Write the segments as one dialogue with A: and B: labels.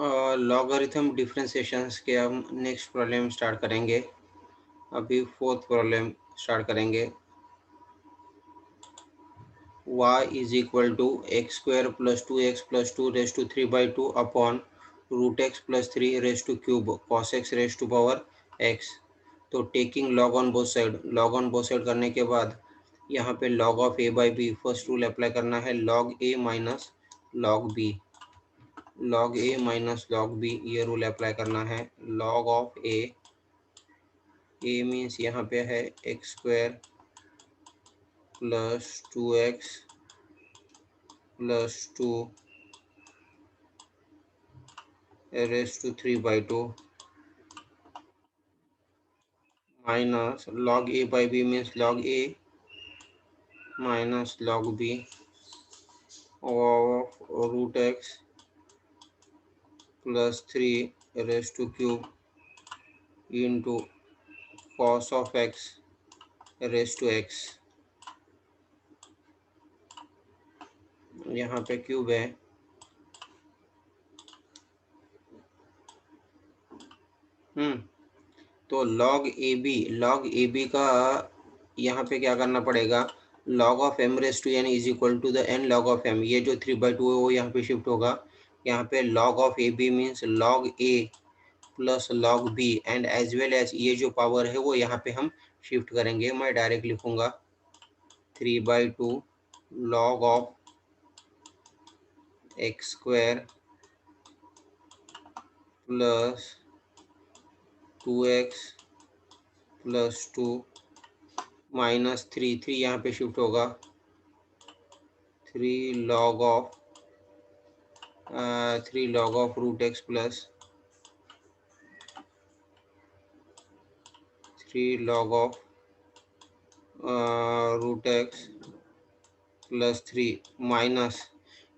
A: Logarithm differentiations के हम next problem start करेंगे। अभी फोर्थ प्रॉब्लम स्टार्ट करेंगे। y is equal to X square plus 2x plus 2 raise to 3/2 upon root x plus 3 raise to cube cos X raise to power x। तो taking log on both side करने के बाद यहाँ पे log of a by B first rule apply करना है, log a minus log B, log A minus log B, ये rule apply करना है। लॉग ऑफ ए मीन्स यहाँ पे है X square plus 2x plus 2 raise to 3/2 minus log A by B means log A minus log B of root x plus 3 raise to cube into cos of X raise to X. यहाँ पे cube है। तो log A B का यहाँ पे क्या करना पड़ेगा, log of M raise to N is equal to the N log of M. ये जो 3/2 है वो यहाँ पे शिफ्ट होगा। यहाँ पे log of A B means log A plus log B and as well as ये जो पावर है वो यहाँ पे हम शिफ्ट करेंगे। मैं डायरेक्ट लिखूंगा 3/2 log of X square plus 2x plus 2 minus 3 यहाँ पे शिफ्ट होगा 3 log of root x plus 3 log of root x plus 3 minus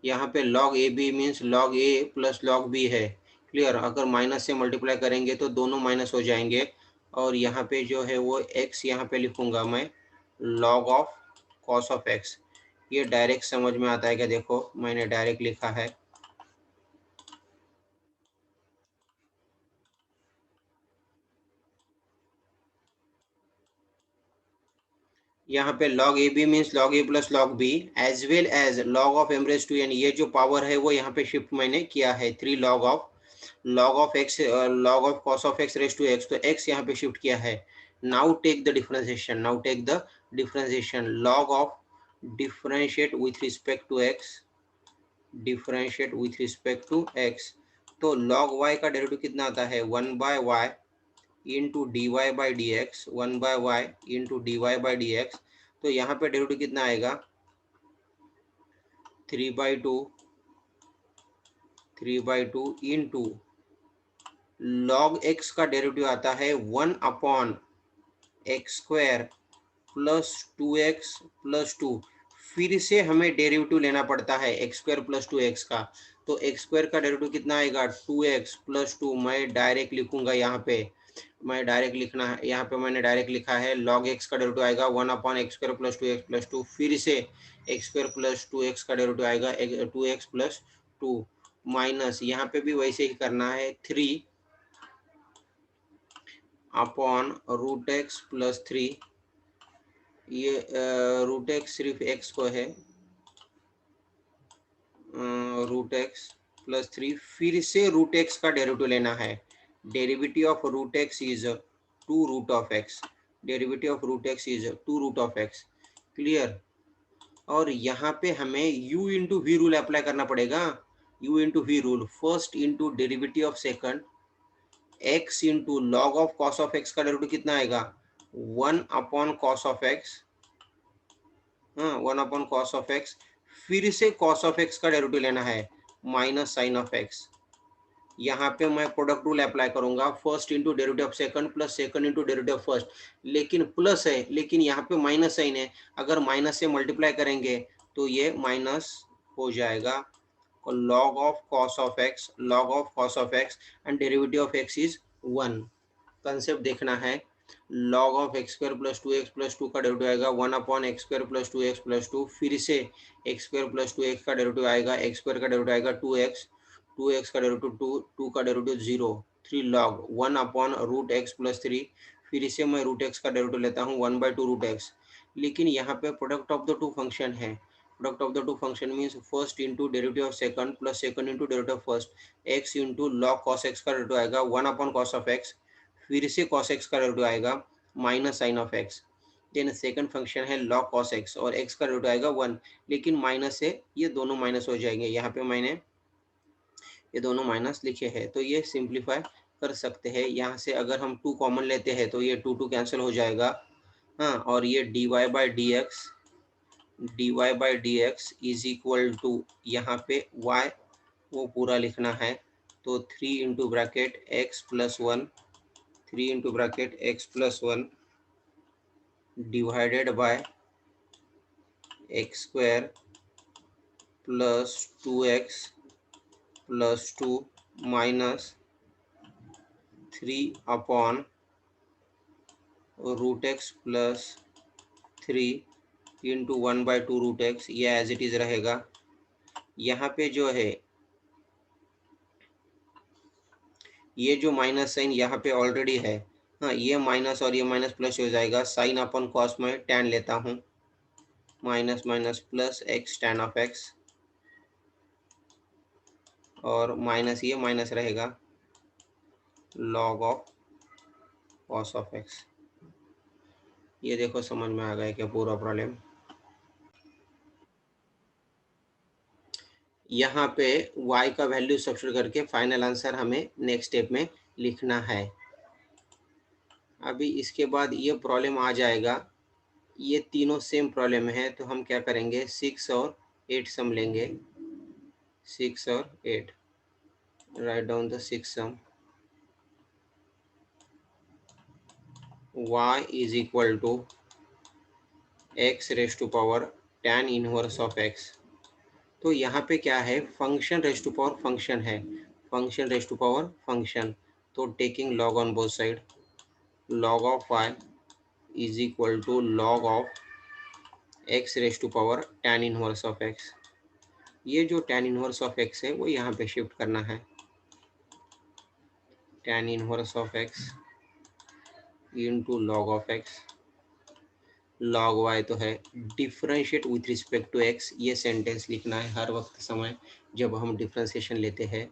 A: यहाँ पे log A B means log A plus log B है। Clear. अगर minus से multiply करेंगे तो दोनों माइनस हो जाएंगे और यहाँ पे जो है वो x यहाँ पे लिखूंगा मैं log of cos of x। ये डायरेक्ट समझ में आता है क्या? देखो मैंने डायरेक्ट लिखा है। यहाँ पे log A B means log A plus log B as well as log of M raise to N. ये जो पावर है वो यहाँ पे शिफ्ट मैंने किया है 3 log of X log of cos of X raise to x. तो x यहाँ पे शिफ्ट किया है। Now take the differentiation log of differentiate with respect to x। तो log y का डेरिवेटिव कितना आता है 1/y into D Y by D X, 1/y into D Y by D X. तो यहाँ पे डेरिवेटिव कितना आएगा 3/2 इंटू लॉग एक्स का डेरिवेटिव आता है 1/x square plus 2x plus 2। फिर से हमें डेरिवेटिव लेना पड़ता है एक्स स्क्वायर प्लस 2x का। तो एक्स स्क्वायर का डेरिवेटिव कितना आएगा 2x प्लस 2। मैं डायरेक्ट लिखूंगा यहाँ पे, मैं डायरेक्ट लिखना है। यहाँ पे मैंने डायरेक्ट लिखा है लॉग एक्स का डेरिवेटिव आएगा 1/x square plus 2x plus 2। फिर से एक्स स्क्वायर प्लस 2x का डेरिवेटिव आएगा 2x प्लस 2 माइनस यहाँ पे भी वैसे ही करना है 3 अपॉन रूट एक्स प्लस 3। ये रूट एक्स सिर्फ एक्स को है, रूट एक्स प्लस 3। फिर से रूट एक्स का डेरिवेटिव लेना है। Derivative of root X is 2 root of X. Derivative of root X is 2 root of x. Clear. और यहाँ पे हमें u into V rule apply करना पड़ेगा। u into V rule first into derivative of second x into log of cos of X का derivative कितना आएगा 1 cos of x. हाँ 1 कॉस ऑफ एक्स। फिर से कॉस ऑफ एक्स का derivative लेना है माइनस साइन ऑफ एक्स। यहाँ पे मैं प्रोडक्ट रूल अप्लाई करूंगा first into derivative of second plus second into derivative of first. लेकिन प्लस है, लेकिन यहाँ पे माइनस साइन है। अगर माइनस से मल्टीप्लाई करेंगे तो ये माइनस हो जाएगा। Log of cos of x and derivative of x is 1। Concept देखना है। Log of X square plus 2x plus 2 का डेरिवेटिव आएगा 1/x square plus 2x plus 2। फिर से एक्स स्क्वायर प्लस 2x का डेरिवेटिव आएगा, एक्स स्क्वायर का derivative आएगा 2x 2x का डेरिवेटिव 2 का derivative 0, 3 log 1 upon root x plus 3। फिर इसे मैं रूट एक्स का डेरिवेटिव लेता हूँ 1/2 रूट एक्स। लेकिन यहाँ पे product of the two function है। Product of the two function means first into derivative of second plus second into derivative of first. X into log cos x का derivative आएगा 1 upon cos of x. फिर से cos x का derivative आएगा minus sine of x. Then second function है log cos x और x का derivative आएगा 1, लेकिन माइनस से ये दोनों माइनस हो जाएंगे। यहाँ पे मैंने ये दोनों माइनस लिखे हैं, तो ये सिंप्लीफाई कर सकते हैं। यहाँ से अगर हम 2 कॉमन लेते हैं तो ये 2 कैंसिल हो जाएगा। हाँ, और ये dy/dx इज इक्वल टू यहाँ पे y वो पूरा लिखना है। तो 3 into bracket x plus 1, 3 into bracket x plus 1 divided by x square plus 2x plus 2 minus 3 upon root x plus 3 into 1/2 root x, ये एज इट इज रहेगा। यहाँ पे जो है ये जो माइनस साइन यहाँ पे ऑलरेडी है। हाँ, ये माइनस और ये माइनस प्लस हो जाएगा। साइन अपन कॉस में टैन लेता हूँ, minus minus plus x tan of x, और माइनस ये माइनस रहेगा log of cos of x. ये देखो समझ में आ गया क्या पूरा प्रॉब्लम। यहाँ पे y का वैल्यू सब्स्टिट्यूट करके फाइनल आंसर हमें नेक्स्ट स्टेप में लिखना है। अभी इसके बाद ये प्रॉब्लम आ जाएगा। ये तीनों सेम प्रॉब्लम है, तो हम क्या करेंगे 6 और 8 सम लेंगे। 6 और 8, right down the 6 sum. y is equal to x raise to power tan inverse of x। तो यहाँ पे क्या है, function raise to power function है, function raise to power function. तो taking log on both side, log of y is equal to log of x raise to power tan inverse of x। ये जो tan inverse of x है वो यहाँ पे shift करना है। tan inverse of x into log of x, log y तो है differentiate with respect to x। ये सेंटेंस लिखना है हर वक्त समय जब हम डिफ्रेंशिएशन लेते हैं।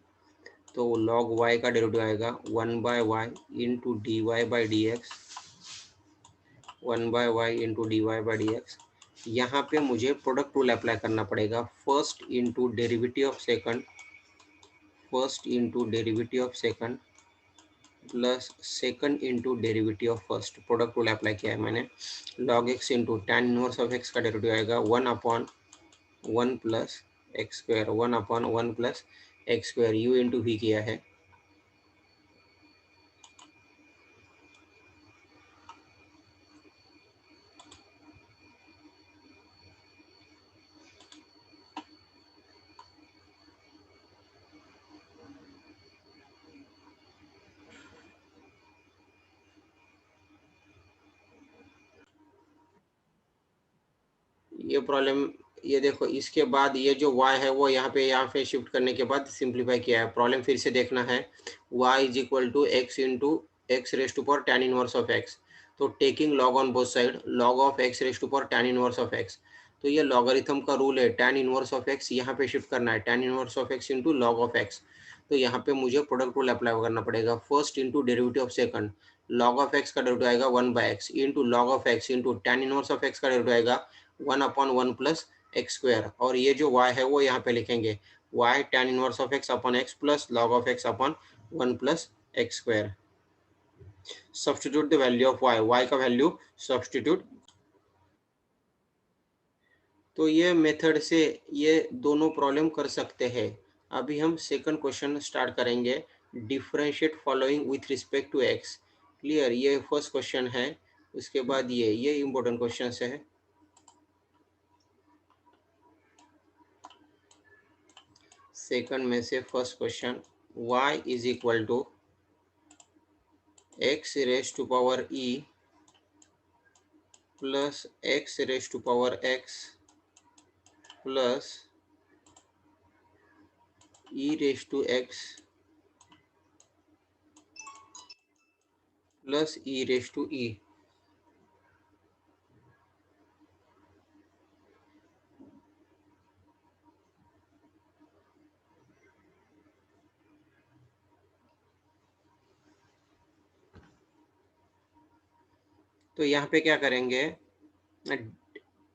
A: तो log y का डेरिवेटिव आएगा 1/y into dy/dx, 1/y into dy/dx। यहाँ पे मुझे प्रोडक्ट रूल अप्लाई करना पड़ेगा। First into derivative of second, first into derivative of second plus second into derivative of first. Product rule apply किया है मैंने। log x into tan inverse of x का derivative आएगा 1 upon 1 plus x square, 1 upon 1 plus x square, u into v किया है। ये problem, ये देखो इसके बाद ये जो y है वो यहाँ पे शिफ्ट करने के बाद सिंप्लीफाई किया है। प्रॉब्लम फिर से देखना है। y is equal to x into x raise to power tan inverse of x। तो taking log on both side, log of x raise to power tan inverse of x। तो ये logarithm का rule है, tan inverse of x यहाँ पे shift करना है, tan inverse of x into log of x। तो यहाँ पे मुझे प्रोडक्ट रूल अप्लाई करना पड़ेगा। First into derivative of second, log of x का डेरिवेटिव आएगा 1/x into log of x into tan inverse of x का डेरिवेटिव आएगा 1 अपॉन 1 प्लस एक्स स्क्वायर। और ये जो y है वो यहाँ पे लिखेंगे y tan inverse of x upon x plus log of x upon 1 plus x square. Substitute the value of y का वैल्यू सब्स्टिट्यूट। तो ये मेथड से ये दोनों प्रॉब्लम कर सकते हैं। अभी हम सेकंड क्वेश्चन स्टार्ट करेंगे। Differentiate following with respect to x। Clear, ये फर्स्ट क्वेश्चन है। उसके बाद ये इंपॉर्टेंट क्वेश्चन है। सेकंड में से first question, y is equal to x raise to power e plus x raise to power x plus e raise to x plus e raise to e. तो यहाँ पे क्या करेंगे,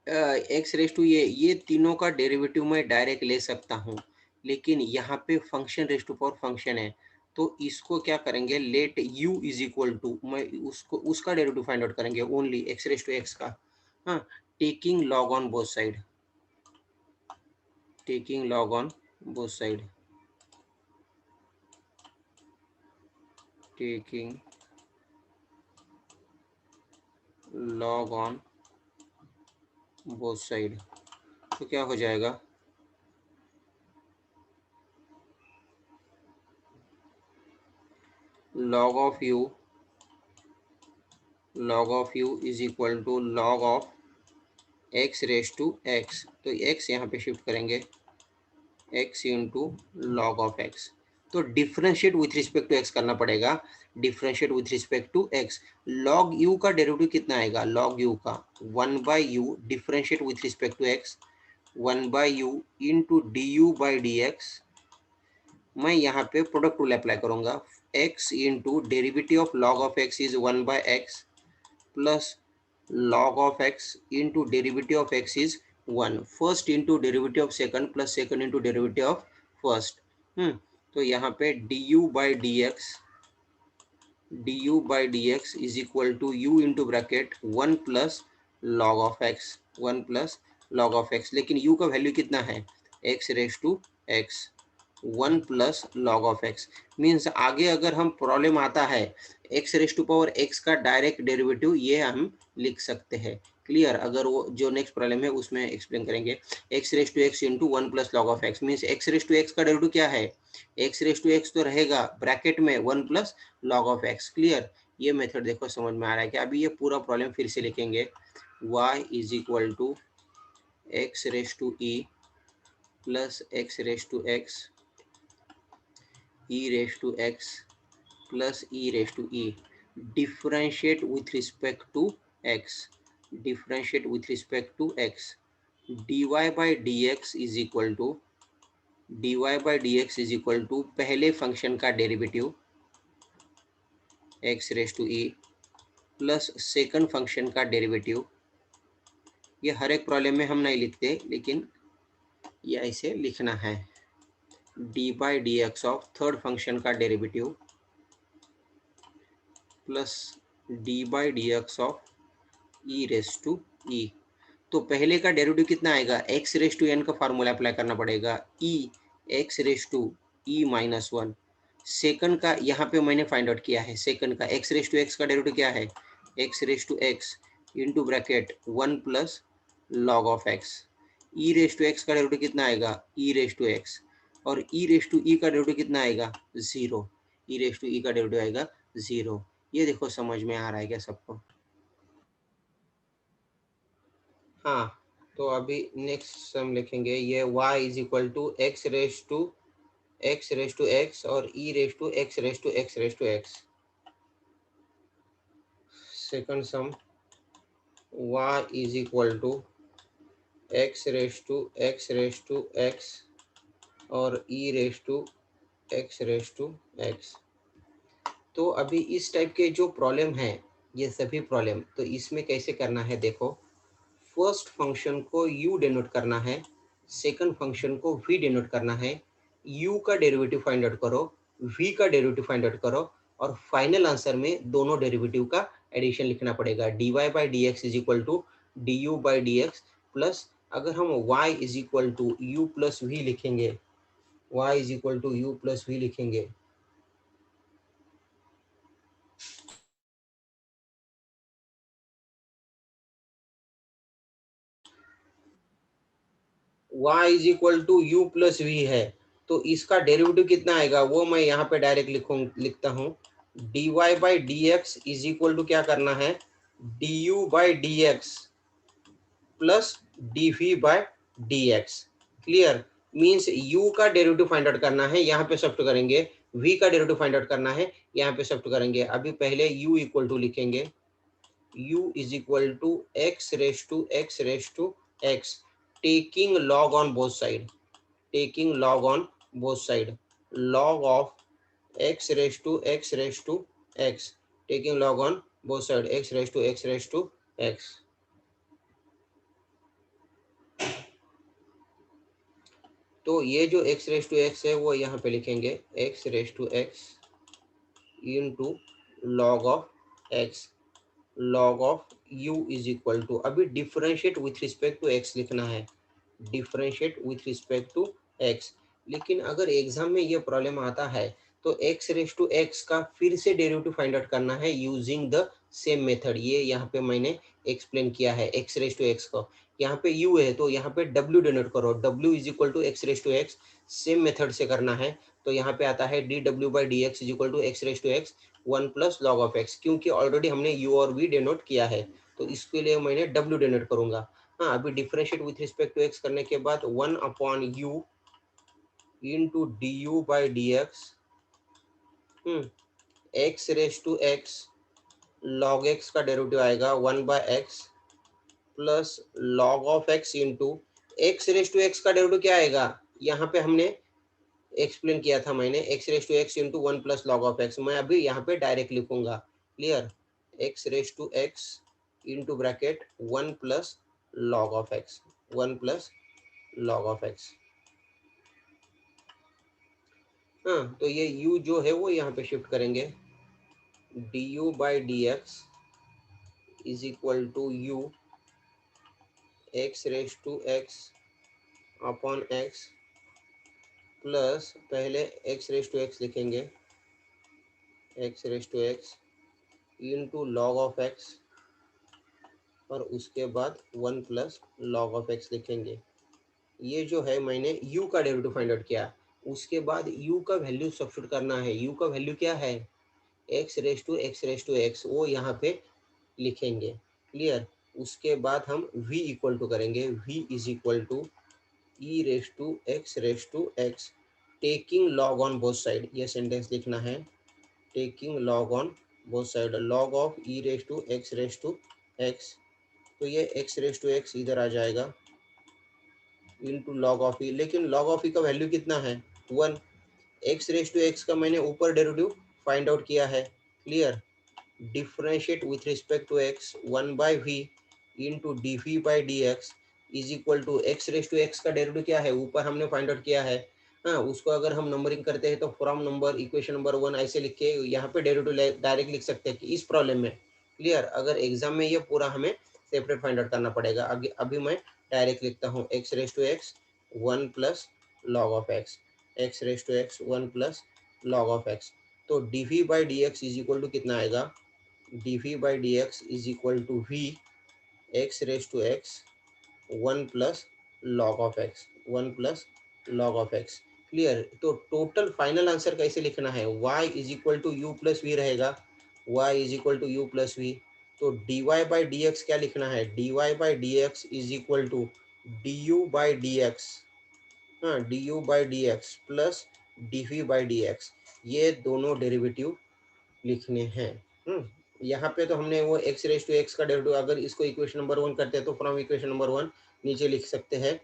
A: एक्स रेस टू ये तीनों का डेरिवेटिव मैं direct ले सकता हूँ, लेकिन यहाँ पे function raise to power function है, तो इसको क्या करेंगे, let u is equal to, मैं उसको उसका डेरिवेटिव फाइंड आउट करेंगे only x raise to x का। हाँ, taking log on both side, taking log on both side, taking log on both side. तो क्या हो जाएगा, log of u, log of u is equal to log of x raise to x। तो x यहाँ पे shift करेंगे, x into log of x। तो differentiate with respect to x करना पड़ेगा, differentiate with respect to x। log u का derivative कितना आएगा, log u का 1 by u, differentiate with respect to x 1 by u into d u by D x. मैं यहाँ पे प्रोडक्ट रूल अप्लाई करूंगा, x into derivative of log of x is 1 by x plus log of x into derivative of x is 1, first into derivative of second plus second into derivative of first। तो यहाँ पे du by dx, du by dx is equal to u into bracket 1 plus log of x, 1 plus log of x। लेकिन u का value कितना है, x raise to x, 1 plus log of x। Means आगे अगर हम problem आता है x raise to power x का डायरेक्ट डेरिवेटिव ये हम लिख सकते हैं। क्लियर, अगर वो जो नेक्स्ट प्रॉब्लम है उसमें एक्सप्लेन करेंगे। x raise to x into 1 plus log of x means x raise to x का डेरिवेटिव क्या है, x रेस टू x तो रहेगा ब्रैकेट में 1 plus log of x। Clear, ये मेथड देखो समझ में आ रहा है कि अभी ये पूरा प्रॉब्लम फिर से लिखेंगे, y is equal to x raise to e plus x raise to x e raised to x plus e raised to e, differentiate with respect to x, differentiate with respect to x, dy by dx is equal to, dy by dx is equal to पहले function का derivative x raise to e plus second function का derivative. ये हर एक problem में हम नहीं लिखते, लेकिन ये ऐसे लिखना है, d by D x of third function का derivative plus d by D x of e raise to e. तो पहले का डेरिवेटिव कितना आएगा, एक्स रेस टू एन का फार्मूला अप्लाई करना पड़ेगा, e x raise to e minus 1। Second का यहाँ पे मैंने फाइंड आउट किया है, सेकंड का एक्स रेस टू एक्स का डेरिवेटिव क्या है, x raise to x into bracket 1 plus log of x. E raise to x का डेरिवेटिव कितना आएगा, ई रेस टू एक्स, और ई रेस टू ई का डेरिवेटिव कितना आएगा, 0। ई रेस टू ई का डेरिवेटिव आएगा 0। ये देखो समझ में आ रहा है क्या सबको। हाँ, तो अभी नेक्स्ट सम लिखेंगे, ये y is equal to x raise to x और e raise to x raise to x raise to x. Second sum, y is equal to x raise to x और e रेस टू एक्स। तो अभी इस type के जो problem है, ये सभी प्रॉब्लम, तो इसमें कैसे करना है देखो, फर्स्ट फंक्शन को u डिनोट करना है, सेकंड फंक्शन को v डिनोट करना है, u का डेरिवेटिव फाइंड आउट करो, v का डेरिवेटिव फाइंड आउट करो, और फाइनल आंसर में दोनों डेरिवेटिव का एडिशन लिखना पड़ेगा, dy by D x is equal to d u by D x plus, अगर हम y is equal to u plus v लिखेंगे, y is equal to u plus v लिखेंगे, y is equal to u plus v है, तो इसका derivative कितना आएगा वो मैं यहाँ पे डायरेक्ट लिखता हूँ, dy by D x is equal to क्या करना है, d u by D x plus d v by D x. Clear, means u का डेरिवेटिव फाइंड आउट करना है, यहाँ पे शिफ्ट करेंगे, v का डेरिवेटिव फाइंड आउट करना है, यहाँ पे शिफ्ट करेंगे। अभी पहले u इक्वल टू लिखेंगे, u is equal to x raise to x taking log on both side, taking log on both side, log of x raise to x taking log on both side, x raise to x। तो ये जो x raise to x है वो यहाँ पे लिखेंगे x raise to x into log of x, log of u is equal to, अभी differentiate with respect to x लिखना है, differentiate with respect to x। लेकिन अगर एग्जाम में ये प्रॉब्लम आता है तो x रेस टू x का फिर से डेरिवेटिव फाइंड आउट करना है यूजिंग द सेम मेथड। ये यहाँ पे मैंने एक्सप्लेन किया है x रेस टू x को, यहाँ पे u है तो यहाँ पे w डिनोट करो, w is equal to x raise to x, same method से करना है। तो यहाँ पे आता है dw by D x is equal to x raise to x 1 plus log of x, क्योंकि ऑलरेडी हमने u और v डिनोट किया है तो इसके लिए मैंने w डिनोट करूंगा। हाँ, अभी differentiate with respect to x करने के बाद 1 upon u into d u by D x, x raise to x, log x का डेरिवेटिव आएगा 1 by x plus log of x into x raise to x का derivative क्या आएगा, यहाँ पे हमने एक्सप्लेन किया था मैंने, x raise to x into 1 plus log of x. मैं अभी यहाँ पे डायरेक्ट लिखूंगा, clear, x raise to x into bracket 1 plus log of x, 1 plus log of x. हाँ, तो ये u जो है वो यहाँ पे शिफ्ट करेंगे, d u by D x is equal to u x raise to x upon x plus, पहले एक्स रेस टू एक्स लिखेंगे, x raise to x into log of x और उसके बाद 1 प्लस लॉग ऑफ एक्स लिखेंगे। ये जो है मैंने u का डेरिवेटिव फाइंड आउट किया, उसके बाद u का वैल्यू सब्स्टिट्यूट करना है। u का वैल्यू क्या है, एक्स रेस टू एक्स, वो यहाँ पे लिखेंगे, क्लियर। उसके बाद हम v इक्वल टू करेंगे, v is equal to e raise to x taking log on both side, ये सेंटेंस लिखना है, taking log on both side, log of e raise to x. तो ये एक्स रेस टू एक्स इधर आ जाएगा into log of ई, लेकिन log of ई का value कितना है 1, एक्स रेस टू एक्स का मैंने ऊपर डेरिवेटिव फाइंड आउट किया है, clear. Differentiate with respect to x 1 by v into d v by D x is equal to x raise to x का derivative क्या है, ऊपर हमने फाइंड आउट किया है। हाँ, उसको अगर हम नंबरिंग करते हैं तो फ्रॉम नंबर इक्वेशन नंबर 1 ऐसे लिख के यहाँ पे डेरिवेटिव डायरेक्ट लिख सकते हैं कि इस प्रॉब्लम में, क्लियर। अगर एग्जाम में ये पूरा हमें सेपरेट फाइंड आउट करना पड़ेगा। अभी मैं डायरेक्ट लिखता हूँ, x raise to x 1 plus log of x, x raise to x 1 plus log of x. तो d v by D x is equal to कितना आएगा, d v by D x is equal to v x raise to x 1 plus log of x, 1 plus log of x, clear. तो total final answer कैसे लिखना है, y is equal to u plus we रहेगा, y is equal to u plus v. तो d Y by D x क्या लिखना है, d Y by D x is equal to d u by D x, हाँ, d u by D x plus d v by D x, ये दोनों derivative लिखने हैं। यहाँ पे तो हमने वो एक्स रेस टू एक्स का डेरिवेटिव, अगर इसको इक्वेशन नंबर 1 करते हैं तो फ्रॉम इक्वेशन नंबर 1 नीचे लिख सकते हैं,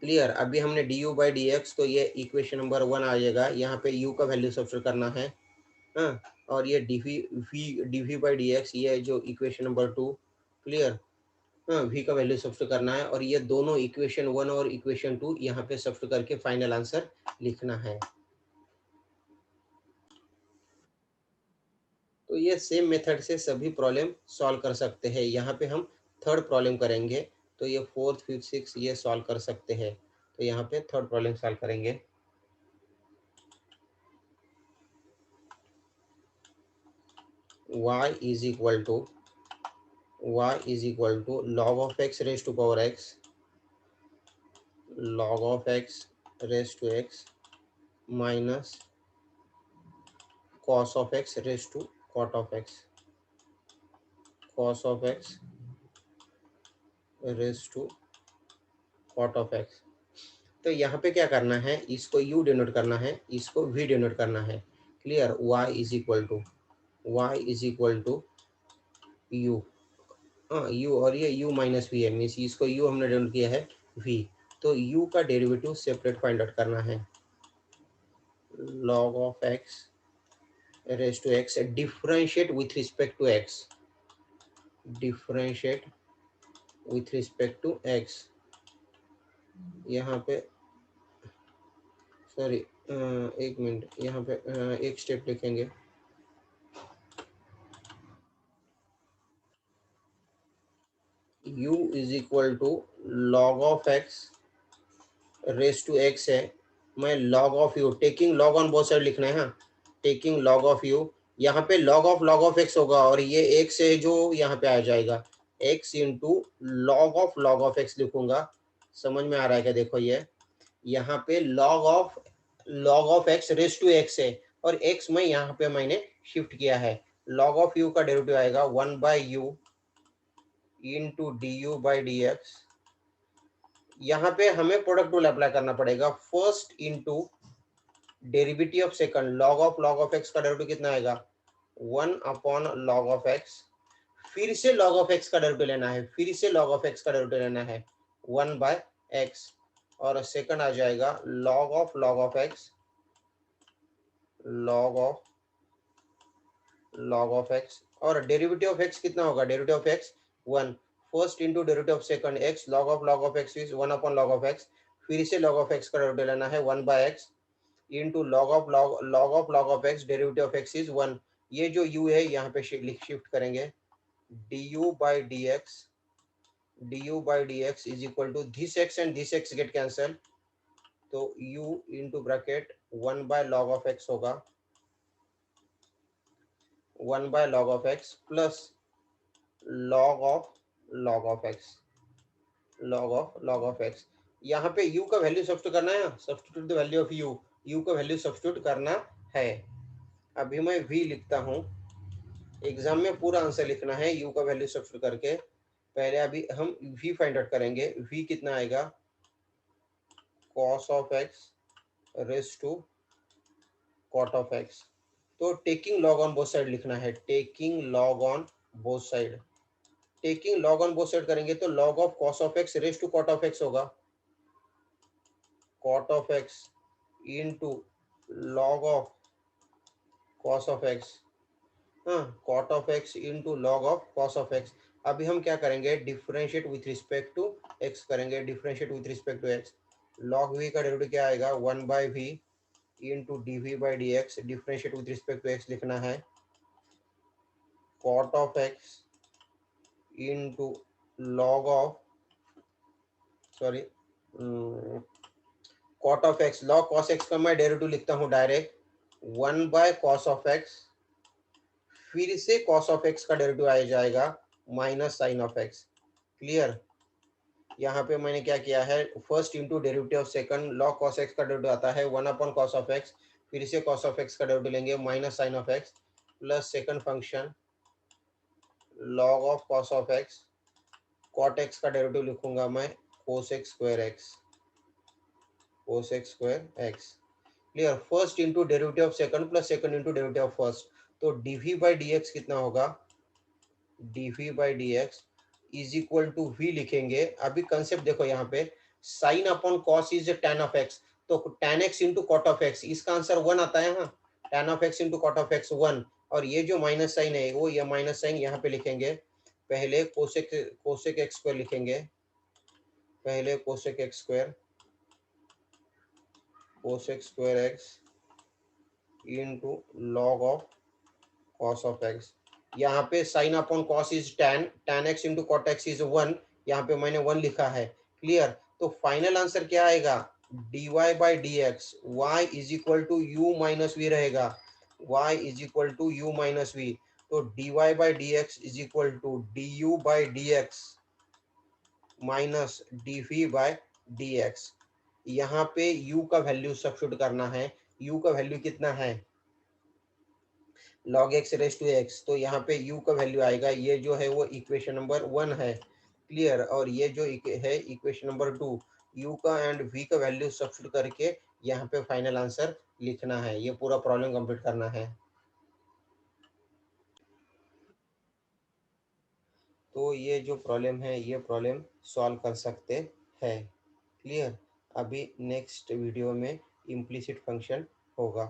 A: क्लियर। अभी हमने D u by D X, तो ये इक्वेशन नंबर 1 आ जाएगा, यहाँ पे u का वैल्यू सब्स्टिट्यूट करना है। हाँ, और ये d v by D x, ये जो इक्वेशन नंबर 2, क्लियर। हाँ, v का वैल्यू सब्स्टिट्यूट करना है और ये दोनों इक्वेशन 1 और इक्वेशन 2 यहाँ पे सब्स्टिट्यूट करके फाइनल आंसर लिखना है। तो ये सेम मेथड से सभी प्रॉब्लम सॉल्व कर सकते हैं। यहाँ पे हम थर्ड प्रॉब्लम करेंगे, तो ये फोर्थ फिफ्थ सिक्स ये सॉल्व कर सकते हैं। तो यहाँ पे थर्ड प्रॉब्लम सॉल्व करेंगे। y is equal to log of x raise to power x, log of x raise to x minus cos of x raise to cot of x, cos of x raise to cot of x। तो यहाँ पे क्या करना है, इसको u denote करना है, इसको v डिनोट करना है। Clear, y is equal to u, हाँ u, और ये u माइनस वी है, मीन्स इसको u हमने डिनोट किया है v। तो u का डेरिवेटिव सेपरेट फाइंड आउट करना है। log of x raise to x, differentiate with respect to x, differentiate with respect to x। यहाँ पे सॉरी, एक मिनट, यहाँ पे एक स्टेप लिखेंगे। u is equal to log of x raise to x है, मैं log of u, taking log on both side लिखना है। हाँ, टेकिंग log ऑफ u, यहाँ पे log ऑफ x होगा और ये x है जो यहाँ पे आ जाएगा, x into log of x लिखूंगा। समझ में आ रहा है क्या? देखो ये यहाँ पे log of x raise to x है और x में यहाँ पे मैंने शिफ्ट किया है। log ऑफ u का डेरिवेटिव आएगा 1/u into D by D x. यहाँ पे हमें प्रोडक्ट रूल अप्लाई करना पड़ेगा। First into derivative of second, log of x का डेरिवेटिव कितना आएगा, 1 log ऑफ x। फिर से log ऑफ x का डेरिवेटिव लेना है, फिर से log ऑफ x का डेरिवेटिव लेना है 1/x, और सेकंड आ जाएगा log of x, log of x, और डेरिवेटिव ऑफ x कितना होगा, derivative of x 1। First into derivative of second x, log of x is 1 log of x। फिर से log ऑफ x का डेरिवेटिव लेना है 1/x into log of x, derivative of x is 1। ये जो u है यहाँ पे शिफ्ट करेंगे, du by D x is equal to this x and this x get cancel, तो u into bracket 1/log of x होगा, 1/log of x plus log of x, log of x। यहाँ पे u का value substitute करना है, substitute the value of u का value substitute करना है। अभी मैं v लिखता हूँ, एग्जाम में पूरा आंसर लिखना है u का वैल्यू सब्स्टिट्यूट करके। पहले अभी हम v फाइंड आउट करेंगे, v कितना आएगा, cos of x raise to cot of x। तो taking log on both side लिखना है, taking log on both side, taking log on both side करेंगे तो log of cos of x raise to cot of x होगा, cot of x into log of cos of x, हाँ cot of x into log of cos of x। अभी हम क्या करेंगे, differentiate with respect to x करेंगे, differentiate with respect to x। log v का derivative क्या आएगा, 1/v into d v by D x, differentiate with respect to x लिखना है, cot of x into log of sorry cot of x, log cos x का मैं derivative लिखता हूँ direct 1/cos of x, फिर से cos ऑफ x का derivative आ जाएगा minus sine of x। Clear, यहाँ पे मैंने क्या किया है, first into derivative of second, log cos x का डेरिवेटिव आता है 1/cos ऑफ x, फिर से cos ऑफ x का डेरिवेटिव लेंगे minus sine of x, plus second function log of cos of x, cot x का डेरिवेटिव लिखूंगा मैं cos x square x। Clear, first into derivative of second plus second into derivative of first, तो dv by D x कितना होगा, dv by D x is equal to v लिखेंगे। अभी concept देखो, यहाँ पे sine upon cos is tan of x, तो tan x into cot of x, इसका आंसर 1 आता है। हाँ, tan of x into cot of x 1, और ये जो माइनस साइन है वो ये माइनस साइन यहाँ पे लिखेंगे, पहले कोसेक एक्स स्क्वायर लिखेंगे, पहले cosec x square x into log of cos of x. यहाँ पे sine upon cos is tan x into cot x is 1, यहाँ पे मैंने 1 लिखा है। क्लियर, तो फाइनल आंसर क्या आएगा, dy by D x, y is equal to u minus v रहेगा, y is equal to u minus v, तो dy by D x is equal to d u by D x minus d v by D x. यहाँ पे u का value substitute करना है, u का value कितना है, log x raise to x, तो यहाँ पे u का वैल्यू आएगा, ये जो है वो इक्वेशन नंबर 1 है। क्लियर, और ये जो है इक्वेशन नंबर 2, u का एंड v का वैल्यू सब्स्टिट्यूट करके यहाँ पे फाइनल आंसर लिखना है। ये पूरा प्रॉब्लम कंप्लीट करना है। तो ये जो प्रॉब्लम है ये प्रॉब्लम सॉल्व कर सकते हैं। क्लियर। अभी नेक्स्ट वीडियो में इम्प्लिसिट फंक्शन होगा।